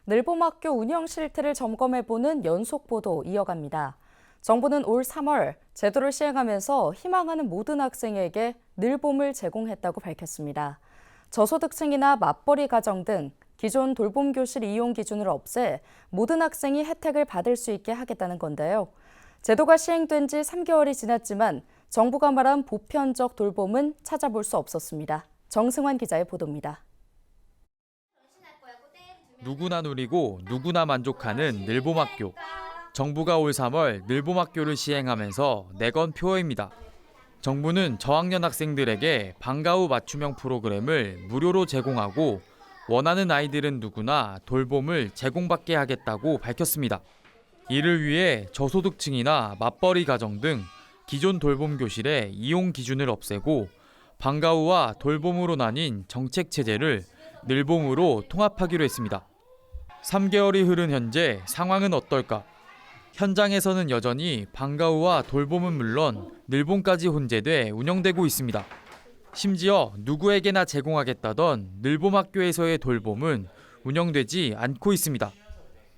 늘봄학교 운영 실태를 점검해보는 연속 보도 이어갑니다. 정부는 올 3월 제도를 시행하면서 희망하는 모든 학생에게 늘봄을 제공했다고 밝혔습니다. 저소득층이나 맞벌이 가정 등 기존 돌봄 교실 이용 기준을 없애 모든 학생이 혜택을 받을 수 있게 하겠다는 건데요. 제도가 시행된 지 3개월이 지났지만 정부가 말한 보편적 돌봄은 찾아볼 수 없었습니다. 정승환 기자의 보도입니다. 누구나 누리고 누구나 만족하는 늘봄학교. 정부가 올 3월 늘봄학교를 시행하면서 내건 표어입니다. 정부는 저학년 학생들에게 방과 후 맞춤형 프로그램을 무료로 제공하고 원하는 아이들은 누구나 돌봄을 제공받게 하겠다고 밝혔습니다. 이를 위해 저소득층이나 맞벌이 가정 등 기존 돌봄 교실의 이용 기준을 없애고 방과 후와 돌봄으로 나뉜 정책 체제를 늘봄으로 통합하기로 했습니다. 3개월이 흐른 현재 상황은 어떨까? 현장에서는 여전히 방과 후와 돌봄은 물론 늘봄까지 혼재돼 운영되고 있습니다. 심지어 누구에게나 제공하겠다던 늘봄학교에서의 돌봄은 운영되지 않고 있습니다.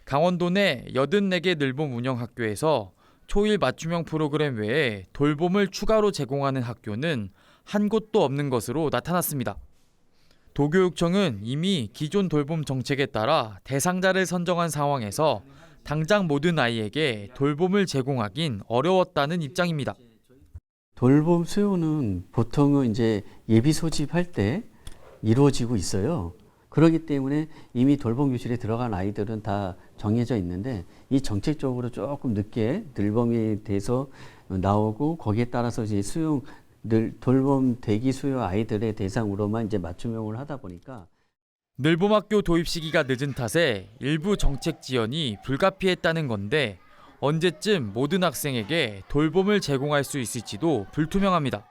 강원도 내 84개 늘봄 운영학교에서 초일 맞춤형 프로그램 외에 돌봄을 추가로 제공하는 학교는 한 곳도 없는 것으로 나타났습니다. 도교육청은 이미 기존 돌봄 정책에 따라 대상자를 선정한 상황에서 당장 모든 아이에게 돌봄을 제공하긴 어려웠다는 입장입니다. 돌봄 수요는 보통은 이제 예비 소집할 때 이루어지고 있어요. 그렇기 때문에 이미 돌봄 교실에 들어간 아이들은 다 정해져 있는데 이 정책적으로 조금 늦게 늘봄에 대해서 나오고 거기에 따라서 이제 돌봄 대기 수요 아이들의 대상으로만 이제 맞춤형을 하다 보니까 늘봄학교 도입 시기가 늦은 탓에 일부 정책 지원이 불가피했다는 건데 언제쯤 모든 학생에게 돌봄을 제공할 수 있을지도 불투명합니다.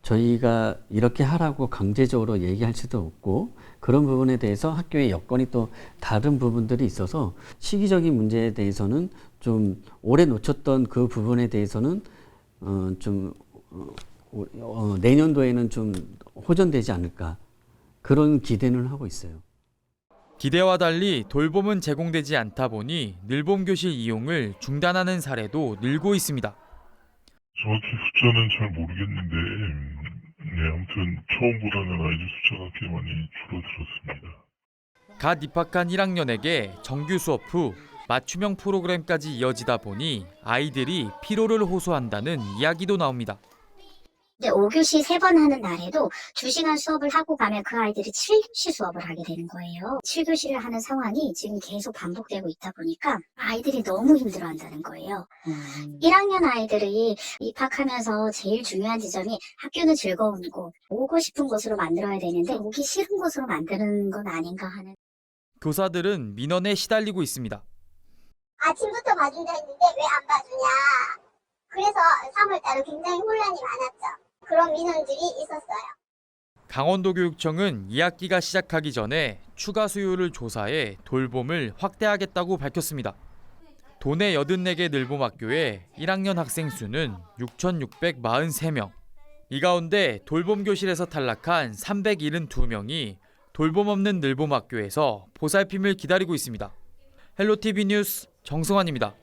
저희가 이렇게 하라고 강제적으로 얘기할 수도 없고 그런 부분에 대해서 학교의 여건이 또 다른 부분들이 있어서 시기적인 문제에 대해서는 좀 오래 놓쳤던 그 부분에 대해서는 내년도에는 좀 호전되지 않을까 그런 기대는 하고 있어요. 기대와 달리 돌봄은 제공되지 않다 보니 늘봄 교실 이용을 중단하는 사례도 늘고 있습니다. 정확히 숫자는 잘 모르겠는데 아무튼 처음보다는 아이들 숫자가 꽤 많이 줄어들었습니다. 갓 입학한 1학년에게 정규 수업 후 맞춤형 프로그램까지 이어지다 보니 아이들이 피로를 호소한다는 이야기도 나옵니다. 5교시 3번 하는 날에도 2시간 수업을 하고 가면 그 아이들이 7교시 수업을 하게 되는 거예요. 7교시를 하는 상황이 지금 계속 반복되고 있다 보니까 아이들이 너무 힘들어한다는 거예요. 1학년 아이들이 입학하면서 제일 중요한 지점이 학교는 즐거운 곳, 오고 싶은 곳으로 만들어야 되는데 오기 싫은 곳으로 만드는 건 아닌가 하는. 교사들은 민원에 시달리고 있습니다. 아침부터 봐준다 했는데 왜 안 봐주냐. 그래서 3월달은 굉장히 혼란이 많았죠. 그런 민원들이 있었어요. 강원도교육청은 2학기가 시작하기 전에 추가 수요를 조사해 돌봄을 확대하겠다고 밝혔습니다. 도내 84개 늘봄학교의 1학년 학생 수는 6,643명. 이 가운데 돌봄 교실에서 탈락한 372명이 돌봄 없는 늘봄학교에서 보살핌을 기다리고 있습니다. 헬로티비 뉴스 정승환입니다.